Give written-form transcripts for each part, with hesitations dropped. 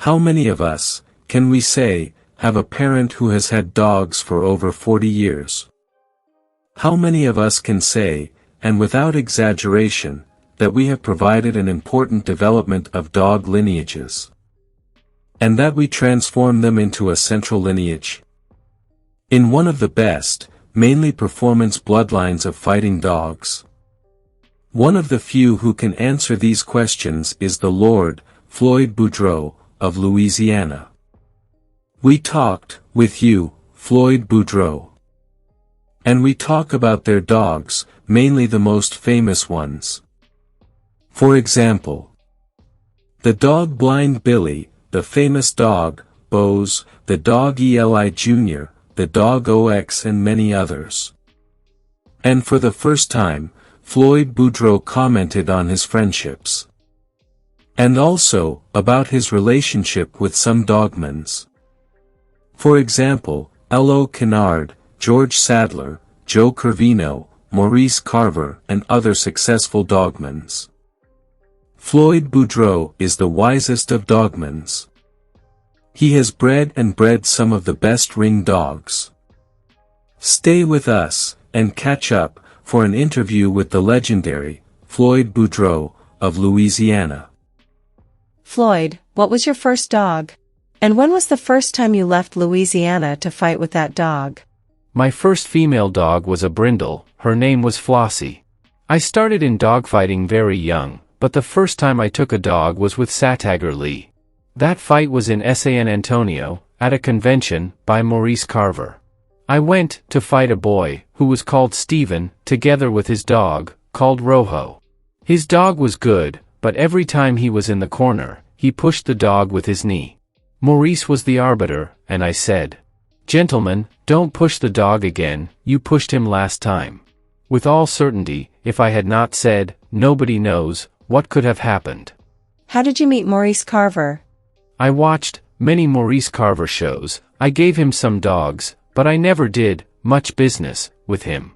How many of us, can we say, have a parent who has had dogs for over 40 years? How many of us can say, and without exaggeration, that we have provided an important development of dog lineages? And that we transform them into a central lineage? In one of the best, mainly performance bloodlines of fighting dogs. One of the few who can answer these questions is the Lord, Floyd BOUDREAUX, of Louisiana. We talked, with you, Floyd BOUDREAUX. And we talk about their dogs, mainly the most famous ones. For example, the dog Blind Billy, the famous dog, Bose, the dog Eli Jr., the dog OX and many others. And for the first time, Floyd BOUDREAUX commented on his friendships. And also, about his relationship with some dogmans. For example, L.O. Kennard, George Sadler, Joe Curvino, Maurice Carver and other successful dogmans. Floyd BOUDREAUX is the wisest of dogmans. He has bred some of the best ring dogs. Stay with us, and catch up, for an interview with the legendary, Floyd BOUDREAUX, of Louisiana. Floyd, what was your first dog? And when was the first time you left Louisiana to fight with that dog? My first female dog was a brindle, her name was Flossie. I started in dogfighting very young, but the first time I took a dog was with Satagger Lee. That fight was in San Antonio, at a convention, by Maurice Carver. I went to fight a boy, who was called Stephen, together with his dog, called Rojo. His dog was good, but every time he was in the corner, he pushed the dog with his knee. Maurice was the arbiter, and I said, "Gentlemen, don't push the dog again, you pushed him last time." With all certainty, if I had not said, "Nobody knows," what could have happened? How did you meet Maurice Carver? I watched many Maurice Carver shows. I gave him some dogs, but I never did much business with him.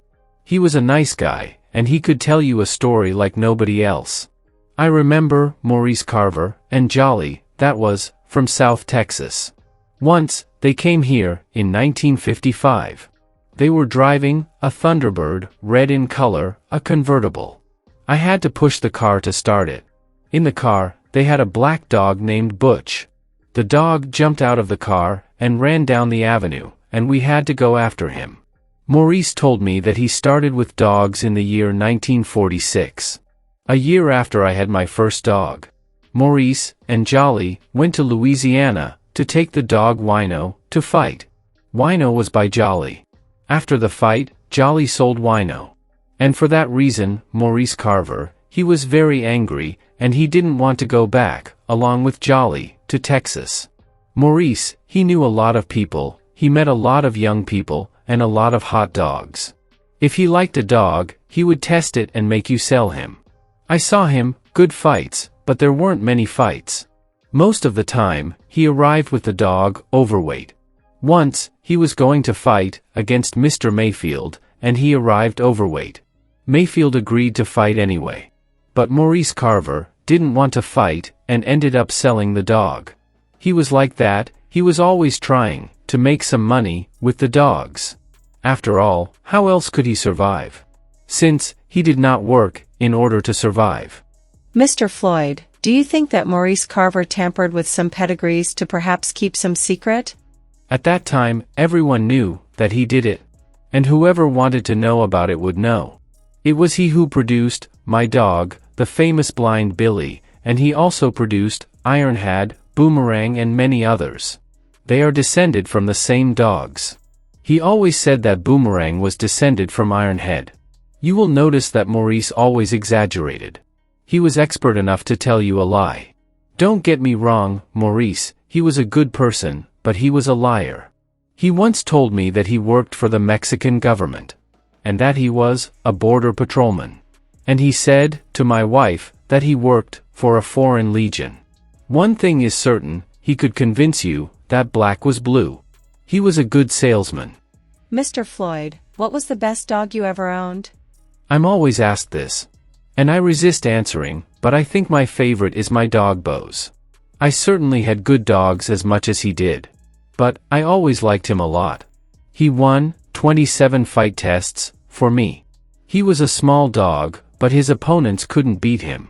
He was a nice guy, and he could tell you a story like nobody else. I remember Maurice Carver and Jolly, that was, from South Texas. Once, they came here, in 1955. They were driving a Thunderbird, red in color, a convertible. I had to push the car to start it. In the car, they had a black dog named Butch. The dog jumped out of the car, and ran down the avenue, and we had to go after him. Maurice told me that he started with dogs in the year 1946. A year after I had my first dog. Maurice and Jolly went to Louisiana to take the dog Wino to fight. Wino was by Jolly. After the fight, Jolly sold Wino. And for that reason, Maurice Carver, he was very angry, and he didn't want to go back, along with Jolly, to Texas. Maurice, he knew a lot of people, he met a lot of young people, and a lot of hot dogs. If he liked a dog, he would test it and make you sell him. I saw him, good fights, but there weren't many fights. Most of the time, he arrived with the dog, overweight. Once, he was going to fight, against Mr. Mayfield, and he arrived overweight. Mayfield agreed to fight anyway. But Maurice Carver didn't want to fight, and ended up selling the dog. He was like that, he was always trying to make some money with the dogs. After all, how else could he survive? Since he did not work in order to survive. Mr. Floyd, do you think that Maurice Carver tampered with some pedigrees to perhaps keep some secret? At that time, everyone knew that he did it. And whoever wanted to know about it would know. It was he who produced my dog, the famous Blind Billy, and he also produced Ironhead, Boomerang and many others. They are descended from the same dogs. He always said that Boomerang was descended from Ironhead. You will notice that Maurice always exaggerated. He was expert enough to tell you a lie. Don't get me wrong, Maurice, he was a good person, but he was a liar. He once told me that he worked for the Mexican government. And that he was a border patrolman. And he said to my wife that he worked for a foreign legion. One thing is certain, he could convince you that black was blue. He was a good salesman. Mr. Floyd, what was the best dog you ever owned? I'm always asked this. And I resist answering, but I think my favorite is my dog Bose. I certainly had good dogs as much as he did. But I always liked him a lot. He won 27 fight tests for me. He was a small dog, but his opponents couldn't beat him.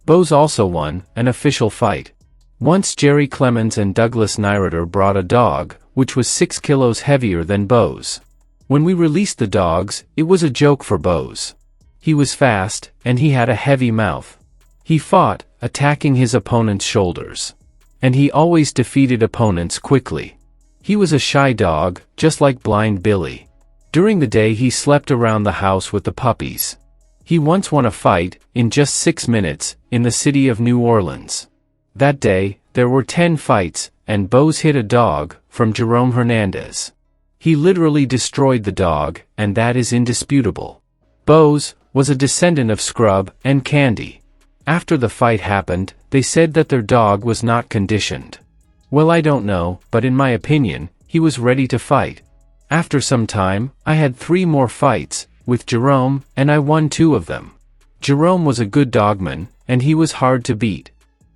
Bose also won an official fight. Once Jerry Clemens and Douglas Nyroder brought a dog, which was 6 kilos heavier than Bose. When we released the dogs, it was a joke for Bose. He was fast, and he had a heavy mouth. He fought, attacking his opponent's shoulders. And he always defeated opponents quickly. He was a shy dog, just like Blind Billy. During the day he slept around the house with the puppies. He once won a fight, in just 6 minutes, in the city of New Orleans. That day, there were 10 fights, and Bose hit a dog, from Jerome Hernandez. He literally destroyed the dog, and that is indisputable. Bose was a descendant of Scrub and Candy. After the fight happened, they said that their dog was not conditioned. Well, I don't know, but in my opinion, he was ready to fight. After some time, I had 3 more fights, with Jerome, and I won 2 of them. Jerome was a good dogman, and he was hard to beat.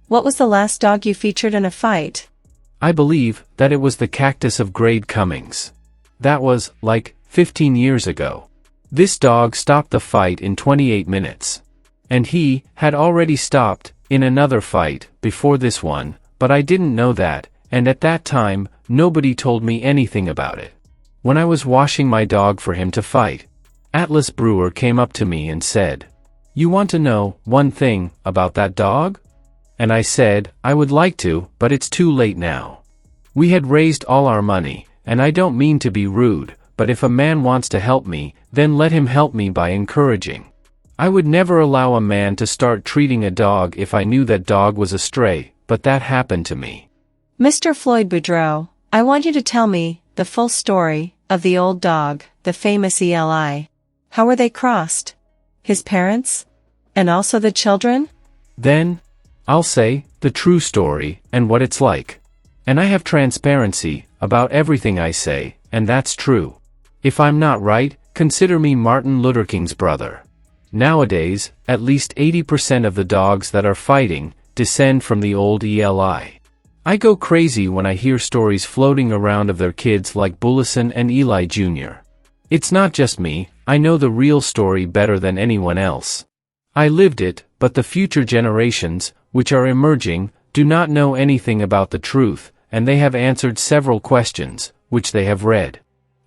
What was the last dog you featured in a fight? I believe that it was the Cactus of Grade Cummings. That was, like, 15 years ago. This dog stopped the fight in 28 minutes. And he had already stopped, in another fight, before this one, but I didn't know that, and at that time, nobody told me anything about it. When I was washing my dog for him to fight, Atlas Brewer came up to me and said, "You want to know one thing about that dog?" And I said, "I would like to, but it's too late now. We had raised all our money, and I don't mean to be rude, but if a man wants to help me, then let him help me by encouraging. I would never allow a man to start treating a dog if I knew that dog was a stray, but that happened to me." Mr. Floyd BOUDREAUX, I want you to tell me the full story of the old dog, the famous Eli. How were they crossed? His parents? And also the children? Then, I'll say the true story and what it's like. And I have transparency about everything I say, and that's true. If I'm not right, consider me Martin Luther King's brother. Nowadays, at least 80% of the dogs that are fighting descend from the old Eli. I go crazy when I hear stories floating around of their kids like Bullison and Eli Jr. It's not just me, I know the real story better than anyone else. I lived it, but the future generations, which are emerging, do not know anything about the truth, and they have answered several questions, which they have read.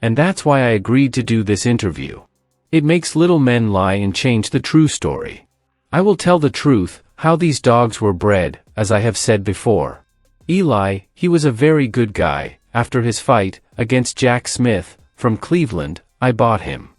And that's why I agreed to do this interview. It makes little men lie and change the true story. I will tell the truth, how these dogs were bred, as I have said before. Eli, he was a very good guy. After his fight against Jack Smith, from Cleveland, I bought him.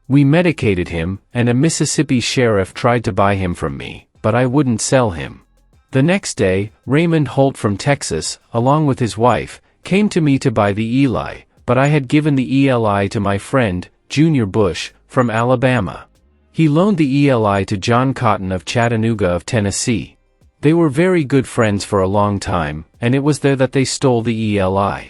We medicated him, and a Mississippi sheriff tried to buy him from me, but I wouldn't sell him. The next day, Raymond Holt from Texas, along with his wife, came to me to buy the Eli, but I had given the Eli to my friend, Junior Bush, from Alabama. He loaned the Eli to John Cotton of Chattanooga of Tennessee. They were very good friends for a long time, and it was there that they stole the Eli.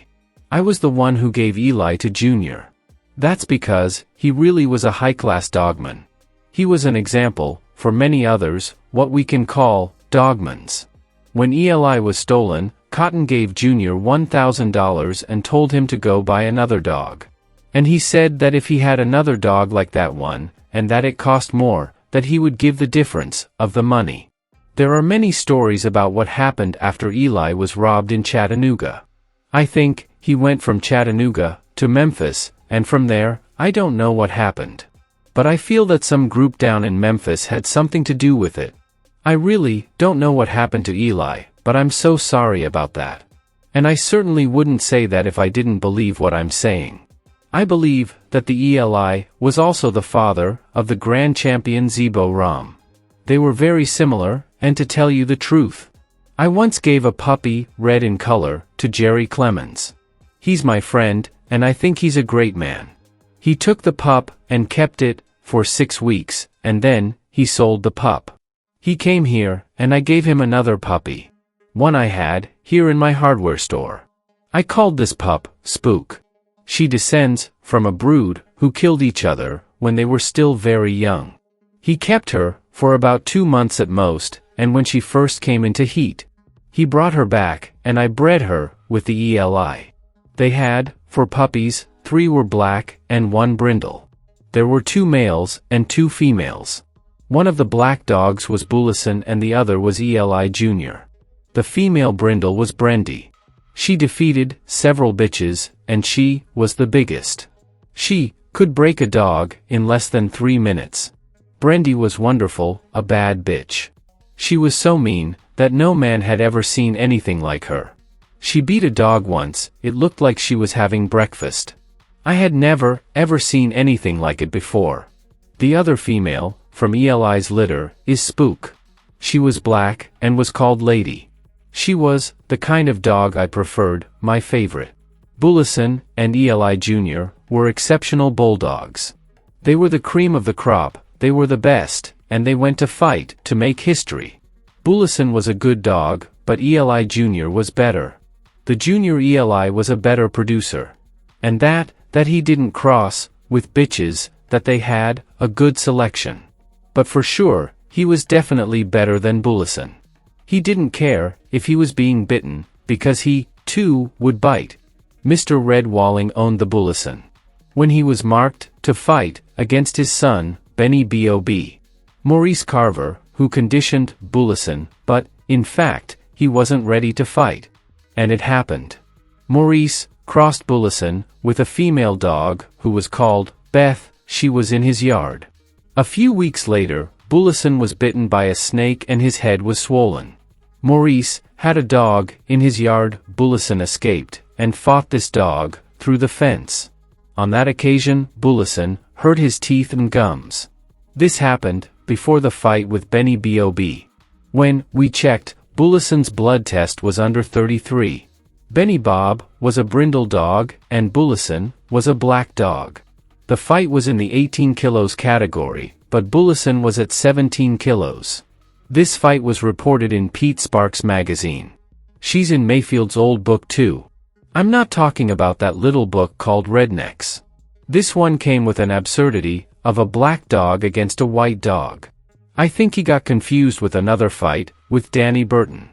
I was the one who gave Eli to Junior. That's because he really was a high-class dogman. He was an example, for many others, what we can call dogmans. When Eli was stolen, Cotton gave Junior $1,000 and told him to go buy another dog. And he said that if he had another dog like that one, and that it cost more, that he would give the difference of the money. There are many stories about what happened after Eli was robbed in Chattanooga. I think he went from Chattanooga to Memphis, and from there, I don't know what happened. But I feel that some group down in Memphis had something to do with it. I really don't know what happened to Eli, but I'm so sorry about that. And I certainly wouldn't say that if I didn't believe what I'm saying. I believe that the Eli was also the father of the grand champion Zebo Ram. They were very similar, and to tell you the truth, I once gave a puppy, red in color, to Jerry Clemens. He's my friend, and I think he's a great man. He took the pup, and kept it, for 6 weeks, and then, he sold the pup. He came here, and I gave him another puppy. One I had, here in my hardware store. I called this pup, Spook. She descends from a brood, who killed each other, when they were still very young. He kept her, for about 2 months at most, and when she first came into heat, He brought her back, and I bred her with the Eli. They had, for puppies, 3 were black and 1 brindle. There were 2 males and 2 females. One of the black dogs was Bullison and the other was Eli Jr. The female brindle was Brendy. She defeated several bitches, and she was the biggest. She could break a dog in less than 3 minutes. Brendy was wonderful, a bad bitch. She was so mean that no man had ever seen anything like her. She beat a dog once, it looked like she was having breakfast. I had never, ever seen anything like it before. The other female, from Eli's litter, is Spook. She was black, and was called Lady. She was the kind of dog I preferred, my favorite. Bullison and Eli Jr. were exceptional bulldogs. They were the cream of the crop, they were the best, and they went to fight to make history. Bullison was a good dog, but Eli Jr. was better. The junior Eli was a better producer. And that he didn't cross with bitches, that they had a good selection. But for sure, he was definitely better than Bullison. He didn't care if he was being bitten, because he, too, would bite. Mr. Red Walling owned the Bullison. When he was marked to fight against his son, Benny Bob. Maurice Carver, who conditioned Bullison, but, in fact, he wasn't ready to fight. And it happened. Maurice crossed Bullison with a female dog, who was called Beth. She was in his yard. A few weeks later, Bullison was bitten by a snake and his head was swollen. Maurice had a dog in his yard. Bullison escaped, and fought this dog through the fence. On that occasion, Bullison hurt his teeth and gums. This happened before the fight with Benny Bob. When we checked, Bullison's blood test was under 33. Benny Bob was a brindle dog, and Bullison was a black dog. The fight was in the 18 kilos category, but Bullison was at 17 kilos. This fight was reported in Pete Sparks' magazine. She's in Mayfield's old book too. I'm not talking about that little book called Rednecks. This one came with an absurdity of a black dog against a white dog. I think he got confused with another fight, with Danny Burton,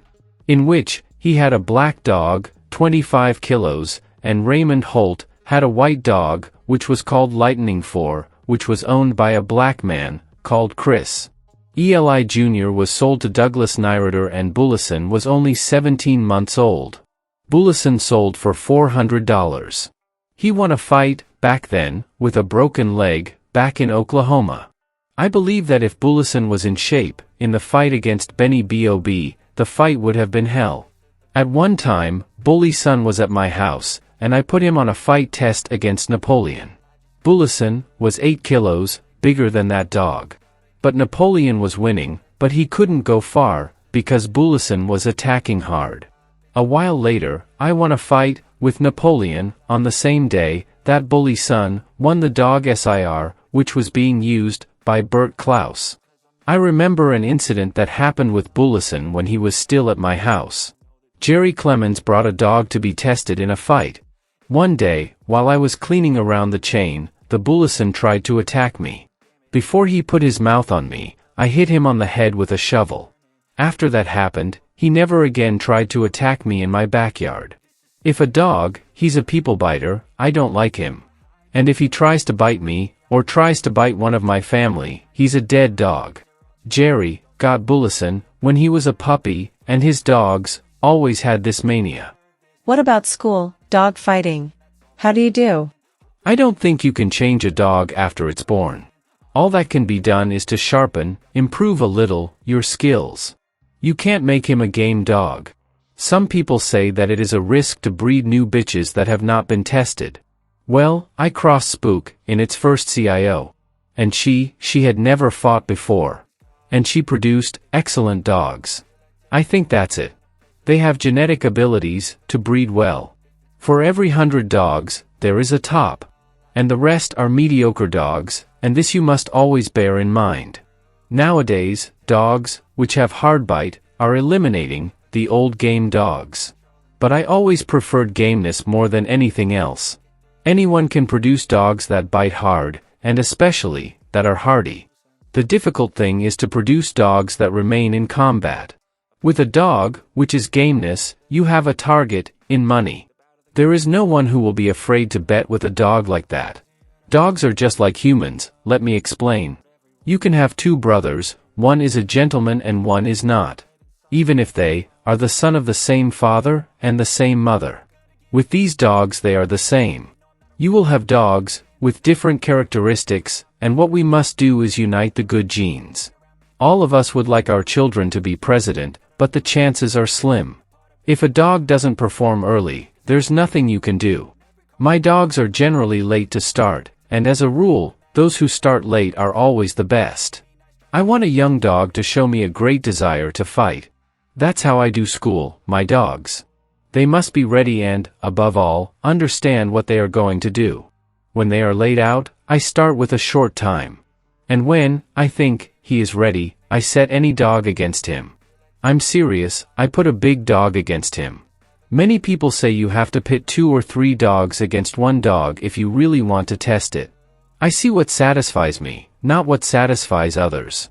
in which he had a black dog, 25 kilos, and Raymond Holt had a white dog, which was called Lightning 4, which was owned by a black man, called Chris. Eli Jr. was sold to Douglas Nyroder and Bullison was only 17 months old. Bullison sold for $400. He won a fight, back then, with a broken leg, back in Oklahoma. I believe that if Bullison was in shape, in the fight against Benny Bob, the fight would have been hell. At one time, Bully Son was at my house, and I put him on a fight test against Napoleon. Bullison was 8 kilos, bigger than that dog. But Napoleon was winning, but he couldn't go far, because Bullison was attacking hard. A while later, I won a fight with Napoleon. On the same day, that Bully Son won the dog SIR, which was being used by Bert Klaus. I remember an incident that happened with Bullison when he was still at my house. Jerry Clemens brought a dog to be tested in a fight. One day, while I was cleaning around the chain, the Bullison tried to attack me. Before he put his mouth on me, I hit him on the head with a shovel. After that happened, he never again tried to attack me in my backyard. If a dog, he's a people biter, I don't like him. And if he tries to bite me, or tries to bite one of my family, he's a dead dog. Jerry got Bullison when he was a puppy, and his dogs always had this mania. What about school, dog fighting? How do you do? I don't think you can change a dog after it's born. All that can be done is to sharpen, improve a little, your skills. You can't make him a game dog. Some people say that it is a risk to breed new bitches that have not been tested. Well, I crossed Spook in its first CIO. And she had never fought before. And she produced excellent dogs. I think that's it. They have genetic abilities to breed well. For every 100 dogs, there is a top. And the rest are mediocre dogs, and this you must always bear in mind. Nowadays, dogs, which have hard bite, are eliminating the old game dogs. But I always preferred Gameness more than anything else. Anyone can produce dogs that bite hard, and especially, that are hardy. The difficult thing is to produce dogs that remain in combat. With a dog, which is Gameness, you have a target, in money. There is no one who will be afraid to bet with a dog like that. Dogs are just like humans, let me explain. You can have two brothers, one is a gentleman and one is not. Even if they are the son of the same father and the same mother. With these dogs they are the same. You will have dogs, with different characteristics, and what we must do is unite the good genes. All of us would like our children to be president, but the chances are slim. If a dog doesn't perform early, there's nothing you can do. My dogs are generally late to start, and as a rule, those who start late are always the best. I want a young dog to show me a great desire to fight. That's how I do school, my dogs. They must be ready and, above all, understand what they are going to do. When they are laid out, I start with a short time. And when, I think, he is ready, I set any dog against him. I'm serious, I put a big dog against him. Many people say you have to pit 2 or 3 dogs against one dog if you really want to test it. I see what satisfies me, not what satisfies others.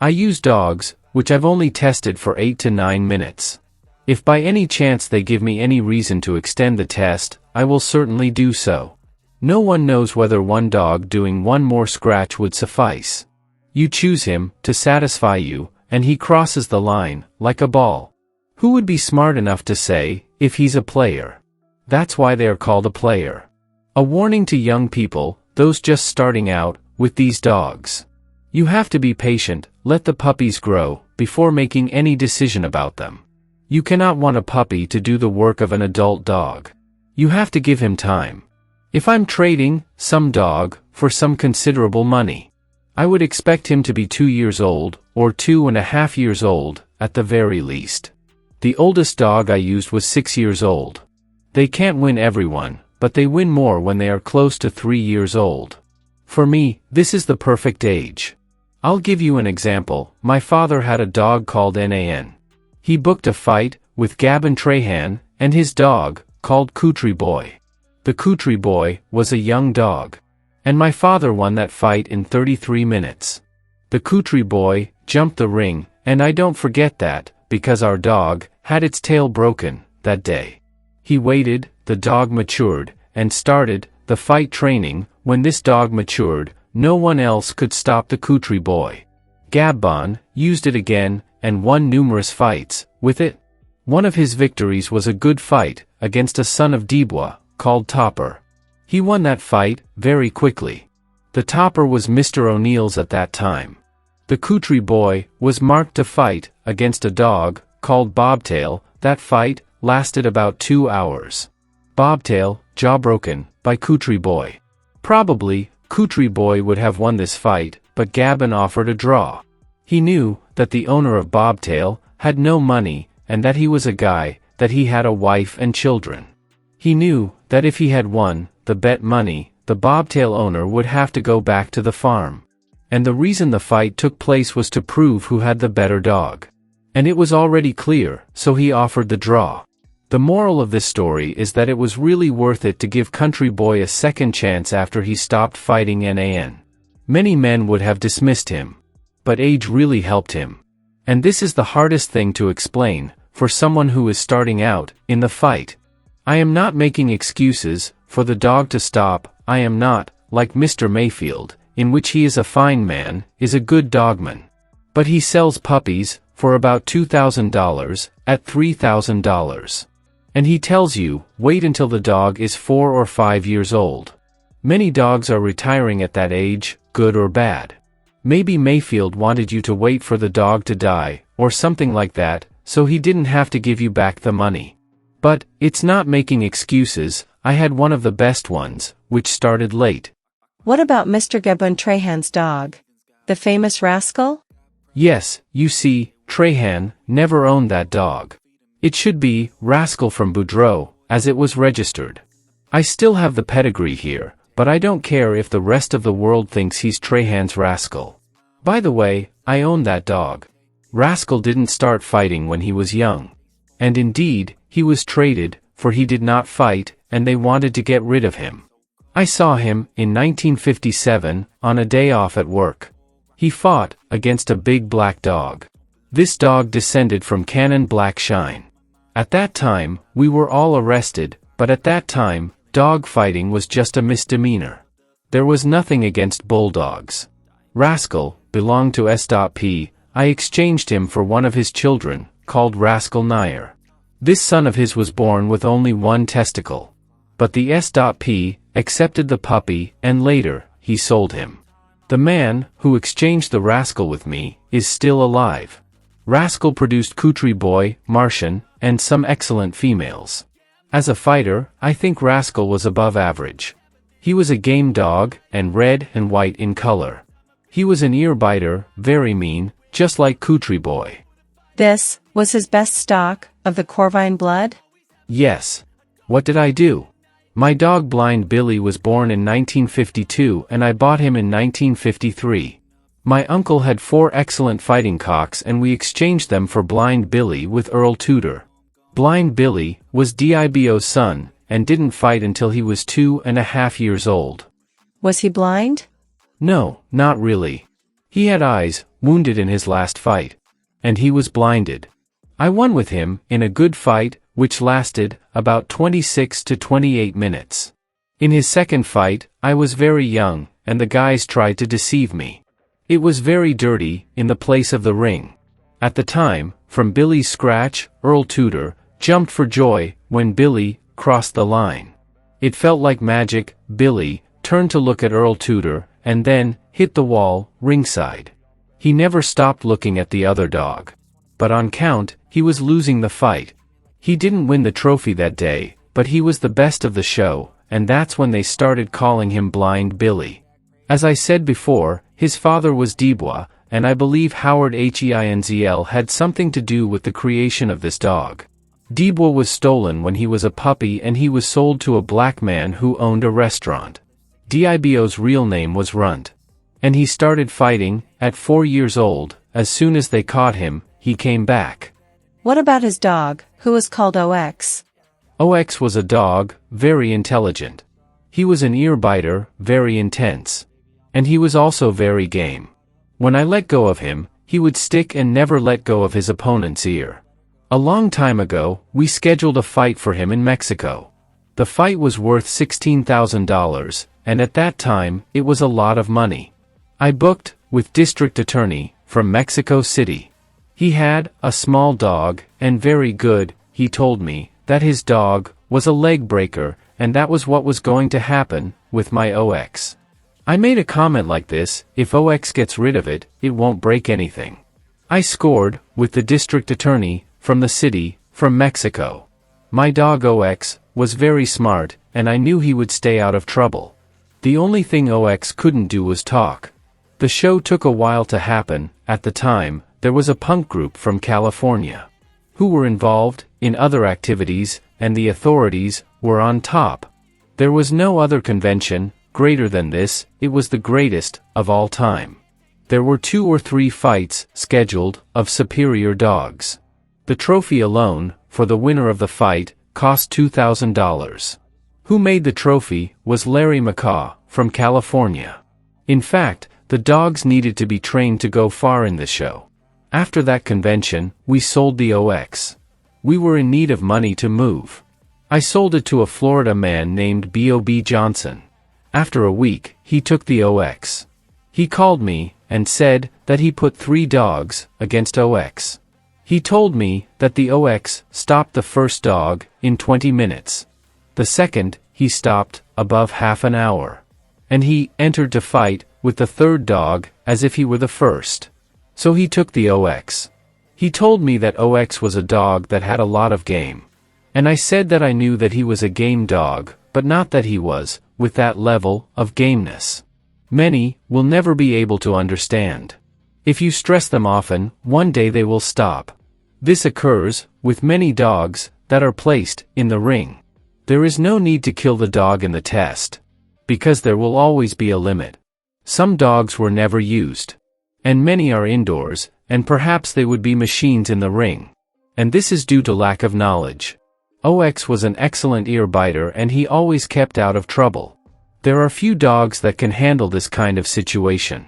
I use dogs, which I've only tested for 8 to 9 minutes. If by any chance they give me any reason to extend the test, I will certainly do so. No one knows whether one dog doing one more scratch would suffice. You choose him, to satisfy you, and he crosses the line, like a ball. Who would be smart enough to say, if he's a player? That's why they are called a player. A warning to young people, those just starting out, with these dogs. You have to be patient, let the puppies grow, before making any decision about them. You cannot want a puppy to do the work of an adult dog. You have to give him time. If I'm trading some dog for some considerable money, I would expect him to be 2 years old, or 2.5 years old, at the very least. The oldest dog I used was 6 years old. They can't win everyone, but they win more when they are close to 3 years old. For me, this is the perfect age. I'll give you an example. My father had a dog called Nan. He booked a fight with Nan and Trahan and his dog, called Country Boy. The Country Boy was a young dog. And my father won that fight in 33 minutes. The Country Boy jumped the ring, and I don't forget that, because our dog had its tail broken that day. He waited, the dog matured, and started the fight training. When this dog matured, no one else could stop the Country Boy. Gabon used it again, and won numerous fights with it. One of his victories was a good fight against a son of Debois, called Topper. He won that fight very quickly. The Topper was Mr. O'Neill's at that time. The Country Boy was marked to fight against a dog called Bobtail. That fight lasted about 2 hours. Bobtail, jaw broken, by Country Boy. Probably, Country Boy would have won this fight, but Gabon offered a draw. He knew that the owner of Bobtail had no money, and that he was a guy, that he had a wife and children. He knew that if he had won the bet money, the Bobtail owner would have to go back to the farm. And the reason the fight took place was to prove who had the better dog. And it was already clear, so he offered the draw. The moral of this story is that it was really worth it to give Country Boy a second chance after he stopped fighting Nan. Many men would have dismissed him. But age really helped him. And this is the hardest thing to explain, for someone who is starting out in the fight. I am not making excuses for the dog to stop. I am not, like Mr. Mayfield, in which he is a fine man, is a good dogman. But he sells puppies for about $2,000 at $3,000. And he tells you, wait until the dog is 4 or 5 years old. Many dogs are retiring at that age, good or bad. Maybe Mayfield wanted you to wait for the dog to die, or something like that, so he didn't have to give you back the money. But, it's not making excuses. I had one of the best ones, which started late. What about Mr. Gameness Trahan's dog? The famous rascal? Yes, you see, Trahan never owned that dog. It should be Rascal from BOUDREAUX, as it was registered. I still have the pedigree here, but I don't care if the rest of the world thinks he's Trahan's Rascal. By the way, I own that dog. Rascal didn't start fighting when he was young. And indeed, he was traded, for he did not fight, and they wanted to get rid of him. I saw him, in 1957, on a day off at work. He fought against a big black dog. This dog descended from Canil Black Shine. At that time, we were all arrested, but at that time, dog fighting was just a misdemeanor. There was nothing against bulldogs. Rascal belonged to S.P. I exchanged him for one of his children, called Rascal Nair. This son of his was born with only one testicle. But the S.P. accepted the puppy, and later, he sold him. The man, who exchanged the Rascal with me, is still alive. Rascal produced Country Boy, Martian, and some excellent females. As a fighter, I think Rascal was above average. He was a game dog, and red and white in color. He was an ear biter, very mean, just like Country Boy. This was his best stock of the Corvine blood? Yes. What did I do? My dog Blind Billy was born in 1952 and I bought him in 1953. My uncle had 4 excellent fighting cocks and we exchanged them for Blind Billy with Earl Tudor. Blind Billy was DIBO's son and didn't fight until he was 2.5 years old. Was he blind? No, not really. He had eyes, wounded in his last fight. And he was blinded. I won with him, in a good fight, which lasted about 26 to 28 minutes. In his second fight, I was very young, and the guys tried to deceive me. It was very dirty, in the place of the ring. At the time, from Billy's scratch, Earl Tudor jumped for joy when Billy crossed the line. It felt like magic. Billy turned to look at Earl Tudor, and then hit the wall, ringside. He never stopped looking at the other dog. But on count, he was losing the fight. He didn't win the trophy that day, but he was the best of the show, and that's when they started calling him Blind Billy. As I said before, his father was Dubois, and I believe Howard Heinzl had something to do with the creation of this dog. Dubois was stolen when he was a puppy and he was sold to a black man who owned a restaurant. Dibo's real name was Runt. And he started fighting, at 4 years old. As soon as they caught him, he came back. What about his dog, who was called OX? OX was a dog, very intelligent. He was an ear biter, very intense. And he was also very game. When I let go of him, he would stick and never let go of his opponent's ear. A long time ago, we scheduled a fight for him in Mexico. The fight was worth $16,000, and at that time, it was a lot of money. I booked, with district attorney, from Mexico City. He had a small dog, and very good. He told me that his dog was a leg breaker, and that was what was going to happen with my OX. I made a comment like this: if OX gets rid of it, it won't break anything. I scored, with the district attorney, from the city, from Mexico. My dog OX was very smart, and I knew he would stay out of trouble. The only thing OX couldn't do was talk. The show took a while to happen. At the time, there was a punk group from California who were involved in other activities, and the authorities were on top. There was no other convention greater than this. It was the greatest of all time. There were 2 or 3 fights scheduled of superior dogs. The trophy alone, for the winner of the fight, cost $2,000. Who made the trophy was Larry McCaw, from California. In fact, the dogs needed to be trained to go far in this show. After that convention, we sold the OX. We were in need of money to move. I sold it to a Florida man named Bob Johnson. After a week, he took the OX. He called me and said that he put 3 dogs against OX. He told me that the OX stopped the first dog in 20 minutes. The second, he stopped above half an hour. And he entered to fight with the third dog as if he were the first. So he took the OX. He told me that OX was a dog that had a lot of game. And I said that I knew that he was a game dog, but not that he was, with that level of gameness. Many will never be able to understand. If you stress them often, one day they will stop. This occurs with many dogs that are placed in the ring. There is no need to kill the dog in the test, because there will always be a limit. Some dogs were never used. And many are indoors, and perhaps they would be machines in the ring. And this is due to lack of knowledge. OX was an excellent ear biter and he always kept out of trouble. There are few dogs that can handle this kind of situation.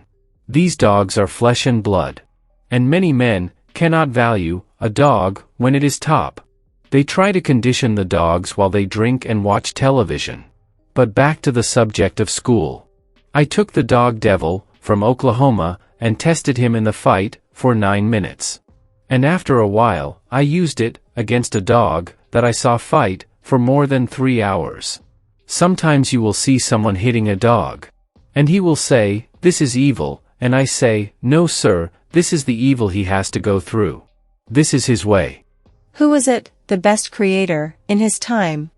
These dogs are flesh and blood. And many men cannot value a dog when it is top. They try to condition the dogs while they drink and watch television. But back to the subject of school. I took the dog Devil from Oklahoma and tested him in the fight for 9 minutes. And after a while, I used it against a dog that I saw fight for more than 3 hours. Sometimes you will see someone hitting a dog. And he will say, "This is evil," and I say, "No sir, this is the evil he has to go through. This is his way." Who was it, the best creator, in his time?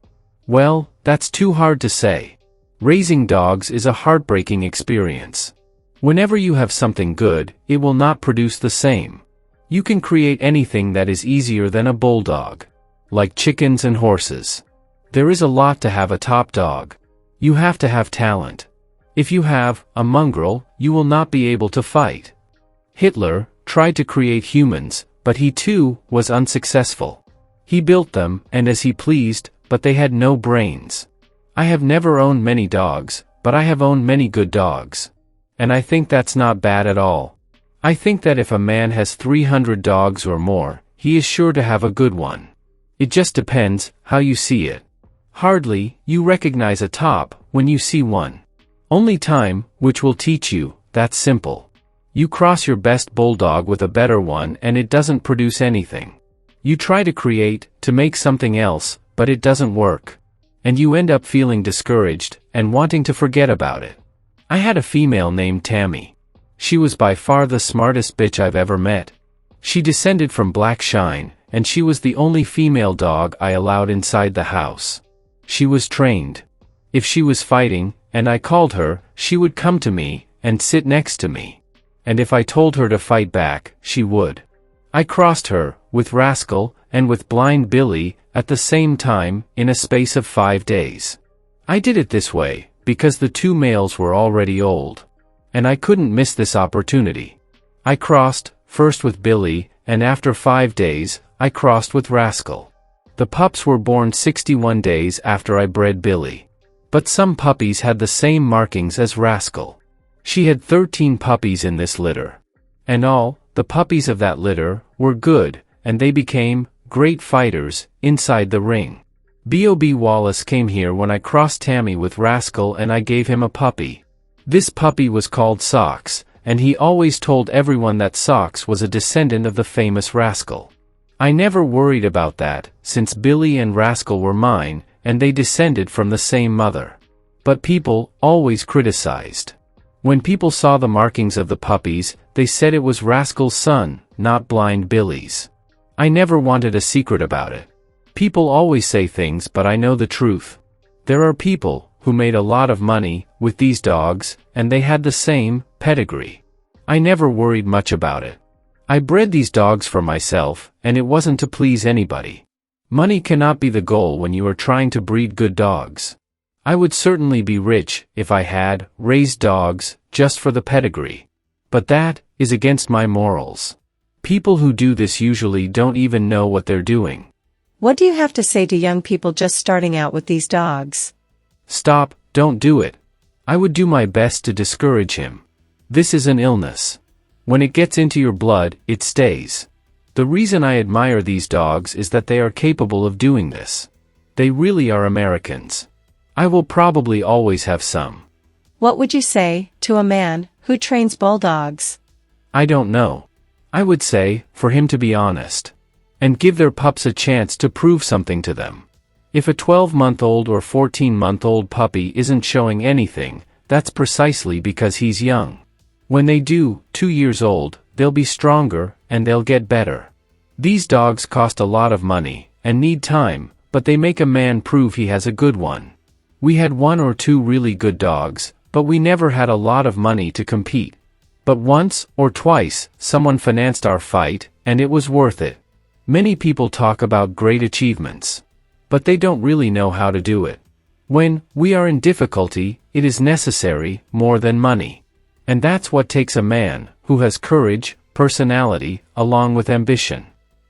Well, that's too hard to say. Raising dogs is a heartbreaking experience. Whenever you have something good, it will not produce the same. You can create anything that is easier than a bulldog. Like chickens and horses. There is a lot to have a top dog. You have to have talent. If you have a mongrel, you will not be able to fight. Hitler tried to create humans, but he too was unsuccessful. He built them, and as he pleased, but they had no brains. I have never owned many dogs, but I have owned many good dogs. And I think that's not bad at all. I think that if a man has 300 dogs or more, he is sure to have a good one. It just depends how you see it. Hardly you recognize a top when you see one. Only time, which will teach you, that's simple. You cross your best bulldog with a better one and it doesn't produce anything. You try to create, to make something else, but it doesn't work. And you end up feeling discouraged, and wanting to forget about it. I had a female named Tammy. She was by far the smartest bitch I've ever met. She descended from Black Shine, and she was the only female dog I allowed inside the house. She was trained. If she was fighting, and I called her, she would come to me, and sit next to me. And if I told her to fight back, she would. I crossed her, with Rascal, and with Blind Billy, at the same time, in a space of 5 days. I did it this way, because the 2 males were already old. And I couldn't miss this opportunity. I crossed, first with Billy, and after 5 days, I crossed with Rascal. The pups were born 61 days after I bred Billy. But some puppies had the same markings as Rascal. She had 13 puppies in this litter. And all, the puppies of that litter, were good, and they became great fighters inside the ring. Bob Wallace came here when I crossed Tammy with Rascal and I gave him a puppy. This puppy was called Socks, and he always told everyone that Socks was a descendant of the famous Rascal. I never worried about that, since Billy and Rascal were mine, and they descended from the same mother. But people always criticized. When people saw the markings of the puppies, they said it was Rascal's son, not Blind Billy's. I never wanted a secret about it. People always say things, but I know the truth. There are people who made a lot of money with these dogs, and they had the same pedigree. I never worried much about it. I bred these dogs for myself, and it wasn't to please anybody. Money cannot be the goal when you are trying to breed good dogs. I would certainly be rich if I had raised dogs just for the pedigree. But that is against my morals. People who do this usually don't even know what they're doing. What do you have to say to young people just starting out with these dogs? Stop, don't do it. I would do my best to discourage him. This is an illness. When it gets into your blood, it stays. The reason I admire these dogs is that they are capable of doing this. They really are Americans. I will probably always have some. What would you say to a man who trains bulldogs? I don't know. I would say, for him to be honest. And give their pups a chance to prove something to them. If a 12-month-old or 14-month-old puppy isn't showing anything, that's precisely because he's young. When they do, 2 years old, they'll be stronger, and they'll get better. These dogs cost a lot of money, and need time, but they make a man prove he has a good one. We had 1 or 2 really good dogs, but we never had a lot of money to compete. But once, or twice, someone financed our fight, and it was worth it. Many people talk about great achievements. But they don't really know how to do it. When we are in difficulty, it is necessary, more than money. And that's what takes a man, who has courage, personality, along with ambition.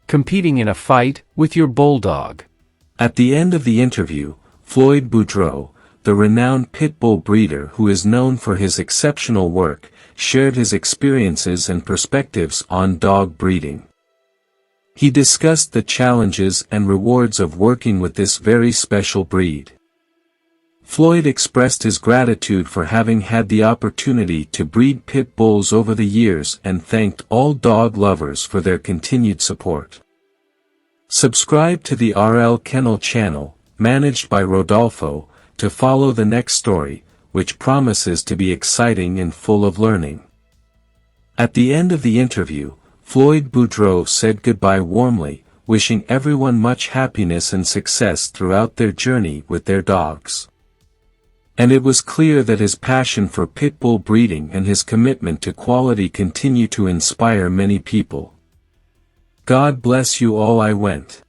Competing in a fight, with your bulldog. At the end of the interview, Floyd BOUDREAUX, the renowned pit bull breeder who is known for his exceptional work, shared his experiences and perspectives on dog breeding. He discussed the challenges and rewards of working with this very special breed. Floyd expressed his gratitude for having had the opportunity to breed pit bulls over the years and thanked all dog lovers for their continued support. Subscribe to the RL Kennel channel, managed by Rodolpho, to follow the next story, which promises to be exciting and full of learning. At the end of the interview, Floyd BOUDREAUX said goodbye warmly, wishing everyone much happiness and success throughout their journey with their dogs. And it was clear that his passion for pit bull breeding and his commitment to quality continue to inspire many people. God bless you all. I went.